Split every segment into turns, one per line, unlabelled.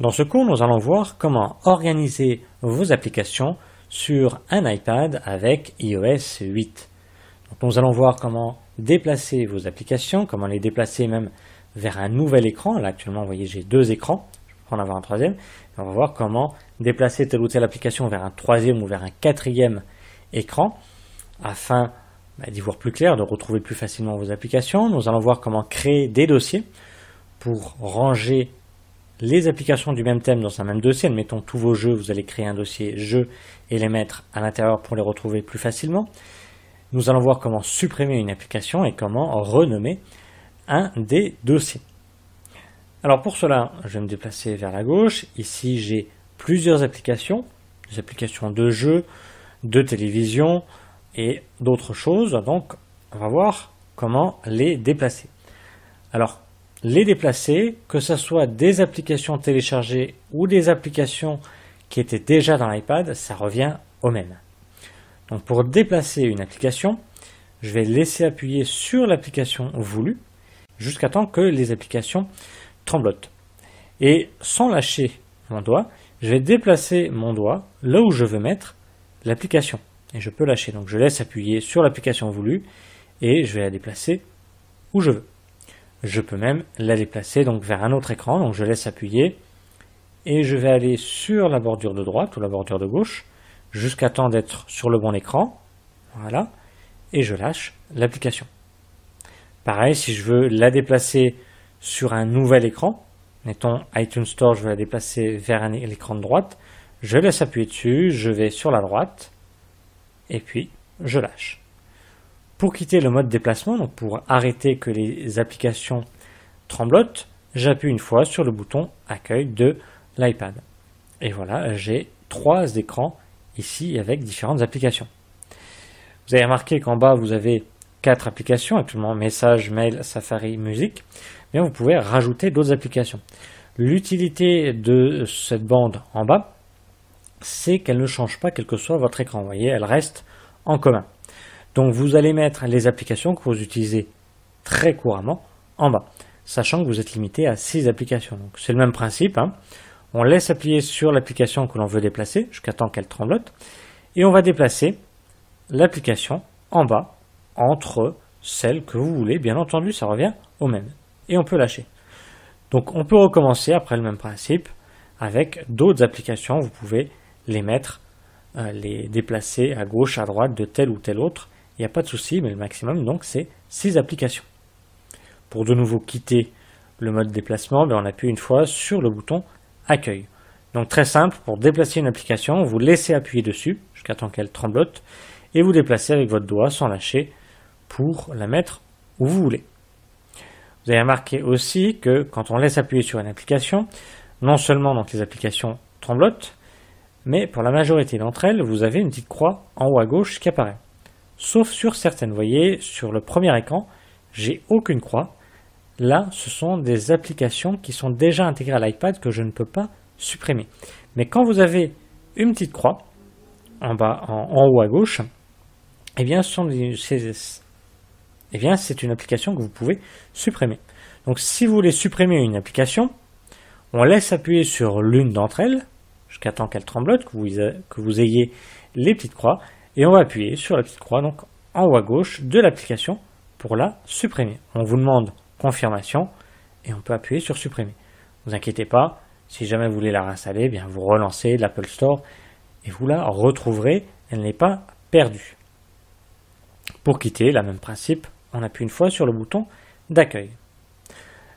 Dans ce cours, nous allons voir comment organiser vos applications sur un iPad avec iOS 8. Donc, nous allons voir comment déplacer vos applications, comment les déplacer même vers un nouvel écran. Là, actuellement, vous voyez, j'ai deux écrans. Je vais en avoir un troisième. On va voir comment déplacer telle ou telle application vers un troisième ou vers un quatrième écran afin d'y voir plus clair, de retrouver plus facilement vos applications. Nous allons voir comment créer des dossiers pour ranger les applications du même thème dans un même dossier. Admettons tous vos jeux, vous allez créer un dossier jeux et les mettre à l'intérieur pour les retrouver plus facilement. Nous allons voir comment supprimer une application et comment renommer un des dossiers. Alors pour cela, je vais me déplacer vers la gauche. Ici, j'ai plusieurs applications, des applications de jeux, de télévision et d'autres choses. Donc, on va voir comment les déplacer. Alors, les déplacer, que ce soit des applications téléchargées ou des applications qui étaient déjà dans l'iPad, ça revient au même. Donc pour déplacer une application, je vais laisser appuyer sur l'application voulue jusqu'à temps que les applications tremblotent. Et sans lâcher mon doigt, je vais déplacer mon doigt là où je veux mettre l'application. Et je peux lâcher. Donc je laisse appuyer sur l'application voulue et je vais la déplacer où je veux. Je peux même la déplacer donc vers un autre écran, donc je laisse appuyer et je vais aller sur la bordure de droite ou la bordure de gauche jusqu'à temps d'être sur le bon écran, voilà, et je lâche l'application. Pareil, si je veux la déplacer sur un nouvel écran, mettons iTunes Store, je veux la déplacer vers l'écran de droite, je laisse appuyer dessus, je vais sur la droite et puis je lâche. Pour quitter le mode déplacement, donc pour arrêter que les applications tremblotent, j'appuie une fois sur le bouton accueil de l'iPad. Et voilà, j'ai trois écrans ici avec différentes applications. Vous avez remarqué qu'en bas, vous avez 4 applications, actuellement message, mail, Safari, musique. Mais vous pouvez rajouter d'autres applications. L'utilité de cette bande en bas, c'est qu'elle ne change pas quel que soit votre écran. Vous voyez, elle reste en commun. Donc vous allez mettre les applications que vous utilisez très couramment en bas, sachant que vous êtes limité à 6 applications. Donc c'est le même principe, hein. On laisse appuyer sur l'application que l'on veut déplacer jusqu'à temps qu'elle tremblote et on va déplacer l'application en bas entre celles que vous voulez. Bien entendu, ça revient au même et on peut lâcher. Donc on peut recommencer après le même principe avec d'autres applications. Vous pouvez les mettre, les déplacer à gauche, à droite de telle ou telle autre. Il n'y a pas de souci, mais le maximum, donc, c'est 6 applications. Pour de nouveau quitter le mode déplacement, on appuie une fois sur le bouton Accueil. Donc très simple, pour déplacer une application, vous laissez appuyer dessus jusqu'à temps qu'elle tremblote et vous déplacez avec votre doigt sans lâcher pour la mettre où vous voulez. Vous avez remarqué aussi que quand on laisse appuyer sur une application, non seulement donc, les applications tremblotent, mais pour la majorité d'entre elles, vous avez une petite croix en haut à gauche qui apparaît. Sauf sur certaines. Vous voyez, sur le premier écran, j'ai aucune croix. Là, ce sont des applications qui sont déjà intégrées à l'iPad que je ne peux pas supprimer. Mais quand vous avez une petite croix en bas, en haut à gauche, eh bien, c'est une application que vous pouvez supprimer. Donc, si vous voulez supprimer une application, on laisse appuyer sur l'une d'entre elles jusqu'à temps qu'elle tremblote, que vous ayez les petites croix. Et on va appuyer sur la petite croix donc en haut à gauche de l'application pour la supprimer. On vous demande confirmation et on peut appuyer sur supprimer. Ne vous inquiétez pas, si jamais vous voulez la réinstaller, bien vous relancez l'Apple Store et vous la retrouverez, elle n'est pas perdue. Pour quitter, le même principe, on appuie une fois sur le bouton d'accueil.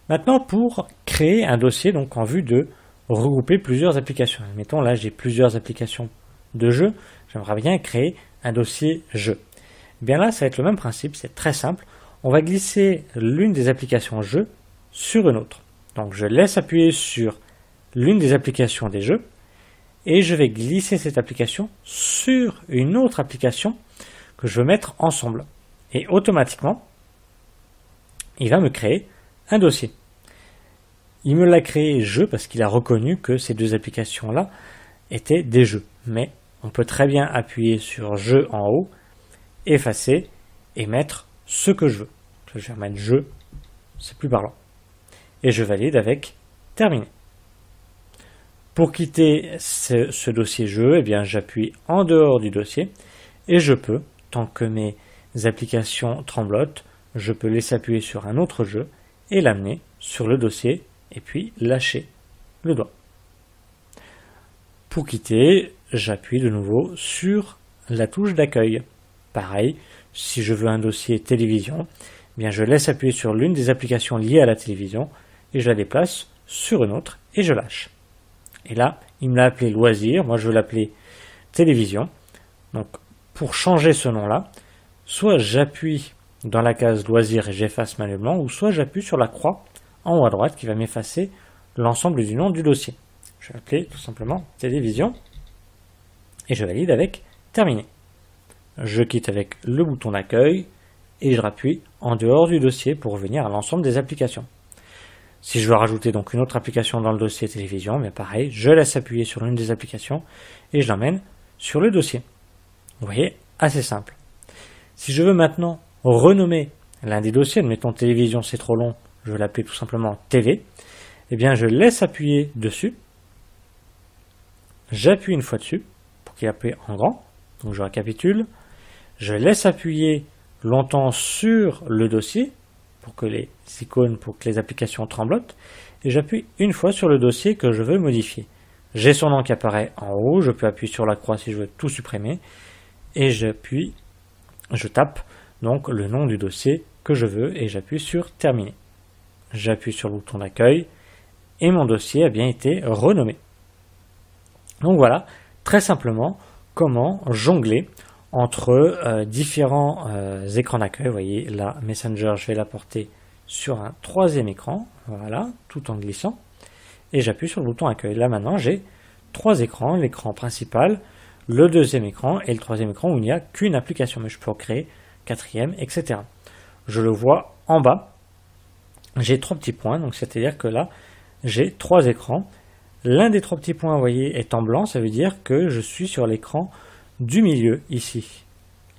Maintenant, pour créer un dossier donc en vue de regrouper plusieurs applications. Admettons, là j'ai plusieurs applications de jeu, j'aimerais bien créer un dossier jeu. Bien là, ça va être le même principe, c'est très simple. On va glisser l'une des applications jeu sur une autre. Donc je laisse appuyer sur l'une des applications des jeux et je vais glisser cette application sur une autre application que je veux mettre ensemble. Et automatiquement, il va me créer un dossier. Il me l'a créé jeu parce qu'il a reconnu que ces deux applications-là étaient des jeux. Mais on peut très bien appuyer sur jeu en haut, effacer et mettre ce que je veux. Je vais mettre jeu, c'est plus parlant. Et je valide avec terminé. Pour quitter ce dossier jeu, eh bien, j'appuie en dehors du dossier et je peux, tant que mes applications tremblotent, je peux laisser appuyer sur un autre jeu et l'amener sur le dossier et puis lâcher le doigt. Pour quitter, j'appuie de nouveau sur la touche d'accueil. Pareil, si je veux un dossier télévision, eh bien je laisse appuyer sur l'une des applications liées à la télévision et je la déplace sur une autre et je lâche. Et là, il me l'a appelé loisir, moi je veux l'appeler télévision. Donc pour changer ce nom-là, soit j'appuie dans la case loisir et j'efface manuellement, ou soit j'appuie sur la croix en haut à droite qui va m'effacer l'ensemble du nom du dossier. Je vais l'appeler tout simplement télévision et je valide avec terminé. Je quitte avec le bouton d'accueil et je rappuie en dehors du dossier pour revenir à l'ensemble des applications. Si je veux rajouter donc une autre application dans le dossier télévision, mais pareil, je laisse appuyer sur l'une des applications et je l'emmène sur le dossier. Vous voyez, assez simple. Si je veux maintenant renommer l'un des dossiers, admettons télévision c'est trop long, je vais l'appeler tout simplement TV, eh bien je laisse appuyer dessus, j'appuie une fois dessus pour qu'il appuie en grand, donc je récapitule, je laisse appuyer longtemps sur le dossier pour que les icônes, pour que les applications tremblotent, et j'appuie une fois sur le dossier que je veux modifier. J'ai son nom qui apparaît en haut, je peux appuyer sur la croix si je veux tout supprimer, et je tape donc le nom du dossier que je veux et j'appuie sur terminer. J'appuie sur le bouton d'accueil et mon dossier a bien été renommé. Donc voilà, très simplement, comment jongler entre différents écrans d'accueil. Vous voyez, là, Messenger, je vais la porter sur un troisième écran, voilà, tout en glissant, et j'appuie sur le bouton accueil. Là maintenant, j'ai trois écrans, l'écran principal, le deuxième écran et le troisième écran où il n'y a qu'une application, mais je peux en créer quatrième, etc. Je le vois en bas, j'ai trois petits points, donc c'est-à-dire que là, j'ai trois écrans. L'un des trois petits points, vous voyez, est en blanc, ça veut dire que je suis sur l'écran du milieu, ici.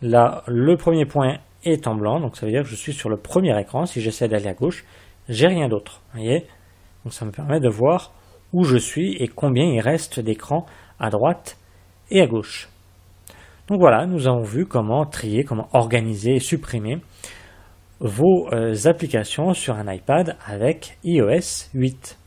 Là, le premier point est en blanc, donc ça veut dire que je suis sur le premier écran. Si j'essaie d'aller à gauche, j'ai rien d'autre, vous voyez. Donc ça me permet de voir où je suis et combien il reste d'écrans à droite et à gauche. Donc voilà, nous avons vu comment trier, comment organiser et supprimer vos applications sur un iPad avec iOS 8.